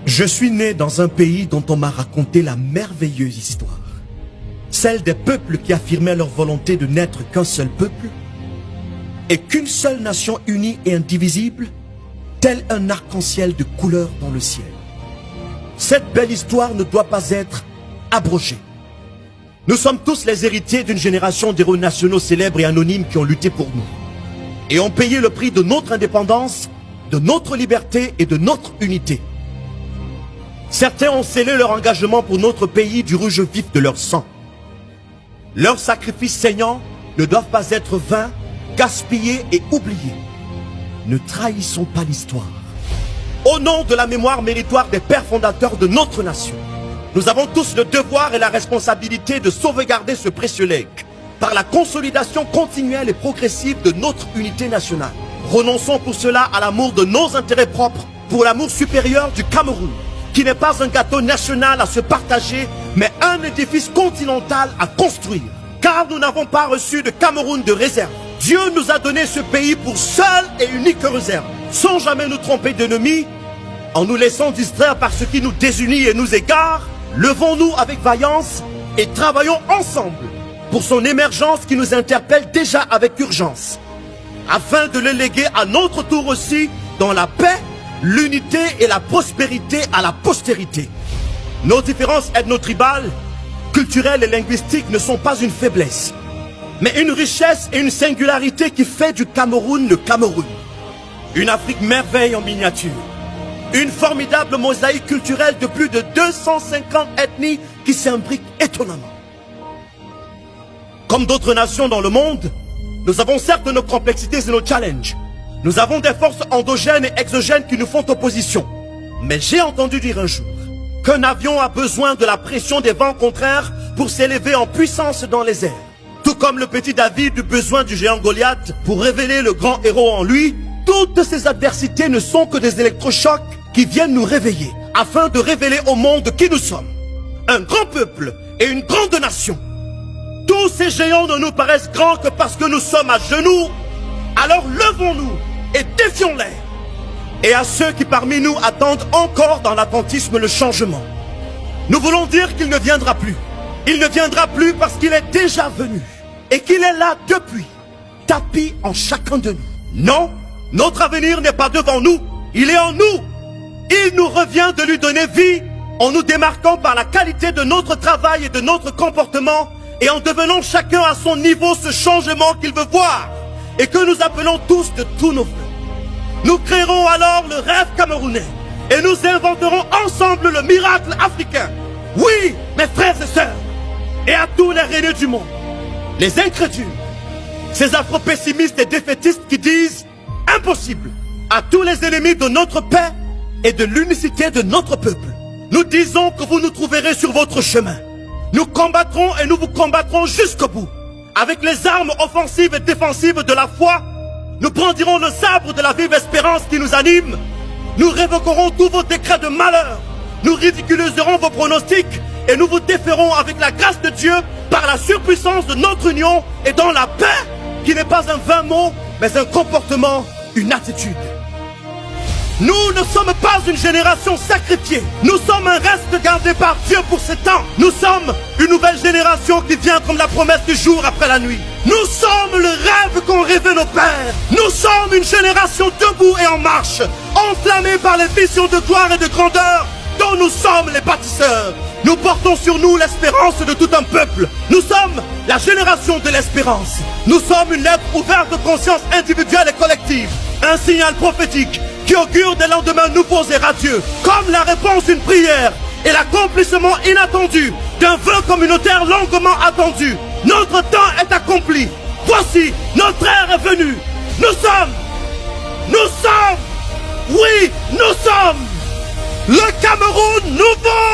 Je suis né dans un pays dont on m'a raconté la merveilleuse histoire. Celle des peuples qui affirmaient leur volonté de n'être qu'un seul peuple et qu'une seule nation unie et indivisible, tel un arc-en-ciel de couleurs dans le ciel. Cette belle histoire ne doit pas être abrogée. Nous sommes tous les héritiers d'une génération d'héros nationaux célèbres et anonymes qui ont lutté pour nous et ont payé le prix de notre indépendance, de notre liberté et de notre unité. Certains ont scellé leur engagement pour notre pays du rouge vif de leur sang. Leurs sacrifices saignants ne doivent pas être vains, gaspillés et oubliés. Ne trahissons pas l'histoire. Au nom de la mémoire méritoire des pères fondateurs de notre nation, nous avons tous le devoir et la responsabilité de sauvegarder ce précieux legs par la consolidation continuelle et progressive de notre unité nationale. Renonçons pour cela à l'amour de nos intérêts propres pour l'amour supérieur du Cameroun, qui n'est pas un gâteau national à se partager, mais un édifice continental à construire. Car nous n'avons pas reçu de Cameroun de réserve. Dieu nous a donné ce pays pour seule et unique réserve. Sans jamais nous tromper d'ennemis, en nous laissant distraire par ce qui nous désunit et nous égare, levons-nous avec vaillance et travaillons ensemble pour son émergence qui nous interpelle déjà avec urgence, afin de le léguer à notre tour aussi dans la paix, l'unité et la prospérité à la postérité. Nos différences ethno-tribales, culturelles et linguistiques ne sont pas une faiblesse, mais une richesse et une singularité qui fait du Cameroun le Cameroun. Une Afrique merveille en miniature. Une formidable mosaïque culturelle de plus de 250 ethnies qui s'imbriquent étonnamment. Comme d'autres nations dans le monde, nous avons certes nos complexités et nos challenges. Nous avons des forces endogènes et exogènes qui nous font opposition. Mais j'ai entendu dire un jour qu'un avion a besoin de la pression des vents contraires pour s'élever en puissance dans les airs. Tout comme le petit David eut besoin du géant Goliath pour révéler le grand héros en lui, toutes ces adversités ne sont que des électrochocs qui viennent nous réveiller, afin de révéler au monde qui nous sommes. Un grand peuple et une grande nation. Tous ces géants ne nous paraissent grands que parce que nous sommes à genoux. Alors levons-nous et défions-les. Et à ceux qui parmi nous attendent encore dans l'attentisme le changement, nous voulons dire qu'il ne viendra plus. Il ne viendra plus parce qu'il est déjà venu et qu'il est là depuis, tapi en chacun de nous. Non, notre avenir n'est pas devant nous, il est en nous. Il nous revient de lui donner vie en nous démarquant par la qualité de notre travail et de notre comportement et en devenant chacun à son niveau ce changement qu'il veut voir et que nous appelons tous de tous nos voeux. Nous créerons alors le rêve camerounais et nous inventerons ensemble le miracle africain. Oui, mes frères et sœurs, et à tous les rênés du monde, les incrédules, ces afro-pessimistes et défaitistes qui disent impossible, à tous les ennemis de notre paix et de l'unicité de notre peuple. Nous disons que vous nous trouverez sur votre chemin. Nous combattrons et nous vous combattrons jusqu'au bout. Avec les armes offensives et défensives de la foi, nous brandirons le sabre de la vive espérance qui nous anime. Nous révoquerons tous vos décrets de malheur. Nous ridiculiserons vos pronostics et nous vous déferons avec la grâce de Dieu par la surpuissance de notre union et dans la paix qui n'est pas un vain mot, mais un comportement, une attitude. Nous ne sommes pas une génération sacrifiée. Nous sommes un reste gardé par Dieu pour ces temps. Nous sommes une nouvelle génération qui vient comme la promesse du jour après la nuit. Nous sommes le rêve qu'ont rêvé nos pères. Nous sommes une génération debout et en marche, enflammée par les visions de gloire et de grandeur dont nous sommes les bâtisseurs. Nous portons sur nous l'espérance de tout un peuple. Nous sommes la génération de l'espérance. Nous sommes une lettre ouverte de conscience individuelle et collective. Un signal prophétique qui augure des lendemains nouveaux et radieux, comme la réponse d'une prière et l'accomplissement inattendu d'un vœu communautaire longuement attendu. Notre temps est accompli. Voici, notre ère est venue. Oui, nous sommes le Cameroun nouveau.